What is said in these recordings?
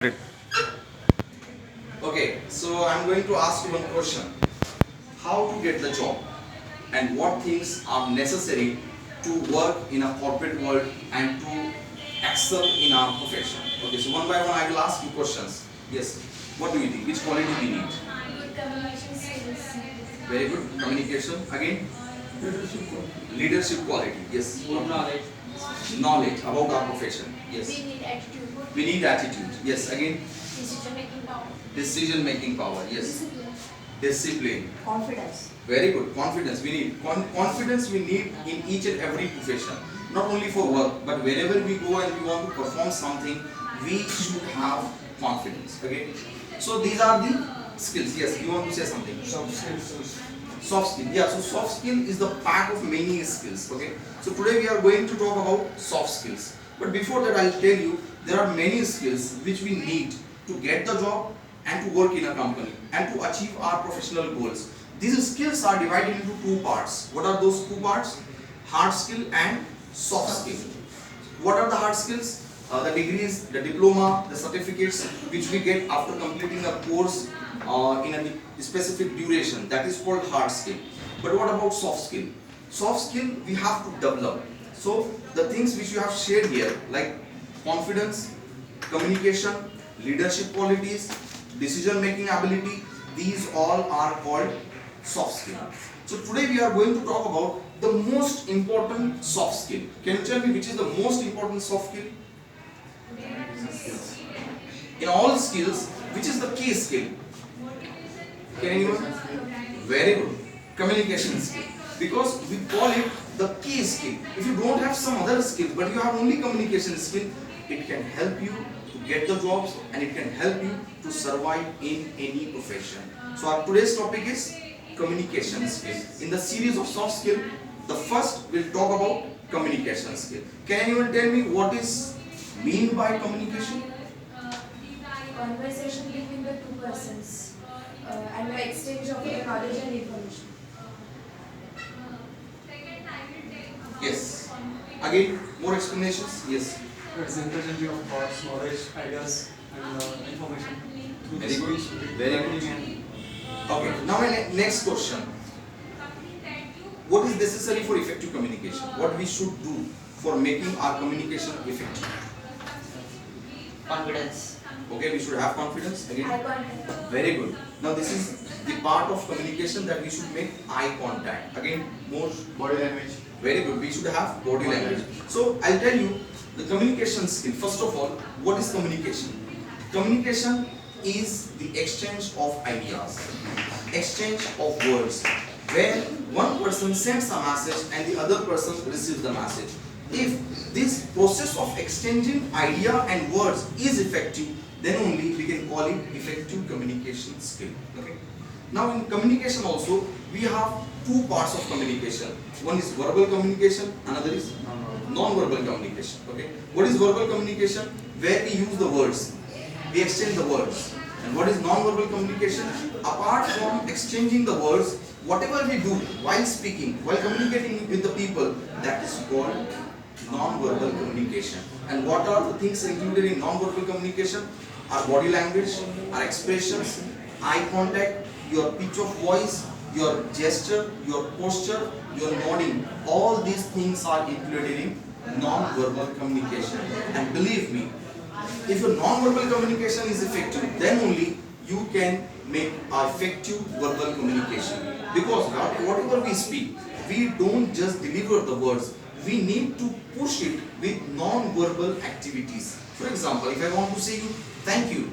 Okay, so I'm going to ask you one question. How to get the job and what things are necessary to work in a corporate world and to excel in our profession? Okay, so one by one I will ask you questions. Yes, what do you think? Which quality we need? Good communication skills. Very good. Communication. Again? Leadership quality. Yes. Good knowledge. Knowledge about our profession. We Yes. need attitude. We need attitude. Yes. Again? Decision making power. Decision making power. Yes. Discipline. Discipline. Confidence. Very good. Confidence. We need confidence. We need in each and every profession. Not only for work, but wherever we go and we want to perform something, we should have confidence. Okay. So these are the skills. Yes. You want to say something? Soft skills. Soft skill. Yeah. So soft skill is the pack of many skills. Okay. So today we are going to talk about soft skills. But before that, I'll tell you there are many skills which we need to get the job and to work in a company and to achieve our professional goals. These skills are divided into two parts. What are those two parts? Hard skill and soft skill. What are the hard skills? The degrees, the diploma, the certificates which we get after completing a course in a specific duration. That is called hard skill. But what about soft skill? Soft skill we have to develop. So the things which you have shared here, like confidence, communication, leadership qualities, decision making ability, these all are called soft skill. So today we are going to talk about the most important soft skill. Can you tell me which is the most important soft skill? In all skills, which is the key skill? Can anyone? Very good. Communication skill. Because we call it the key skill. If you don't have some other skills, but you have only communication skill, it can help you to get the jobs and it can help you to survive in any profession. So our today's topic is communication skill. In the series of soft skill, the first we'll talk about communication skill. Can anyone tell me what is mean by communication? Conversation between the two persons and the exchange of the knowledge and information. Yes. Again, more explanations? Yes. It's interchange of thoughts, knowledge, ideas, and information through Very good. speech, Very writing, good. and Okay. Now my next question. What is necessary for effective communication? What we should do for making our communication effective? Confidence. Okay, we should have confidence. Again. Eye contact. Very good. Now this is the part of communication that we should make eye contact. Again, more body language. very good. We should have body language. So I'll tell you the communication skill. First of all, what is communication? Communication is the exchange of ideas, exchange of words, where one person sends a message and the other person receives the message. If this process of exchanging idea and words is effective, then only we can call it effective communication skill. Okay. Now in communication also we have two parts of communication. One is verbal communication, another is non-verbal communication. Okay. What is verbal communication? Where we use the words, we exchange the words. And what is non-verbal communication? Apart from exchanging the words, whatever we do while speaking, while communicating with the people, that is called non-verbal communication. And what are the things included in non-verbal communication? Our body language, our expressions, eye contact, your pitch of voice, your gesture, your posture, your nodding. All these things are included in non-verbal communication. And believe me, if your non-verbal communication is effective, then only you can make effective verbal communication. Because whatever we speak, we don't just deliver the words, we need to push it with non-verbal activities. For example, if I want to say you thank you,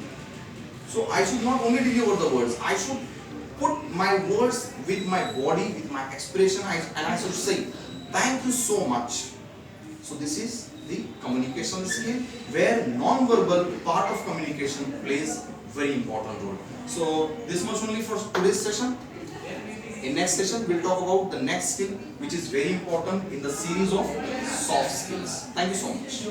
so I should not only deliver the words, I should put my words with my body, with my expression, and I should say thank you so much. So this is the communication skill where non-verbal part of communication plays very important role. So this much only for today's session. In next session we'll talk about the next skill which is very important in the series of soft skills. Thank you so much.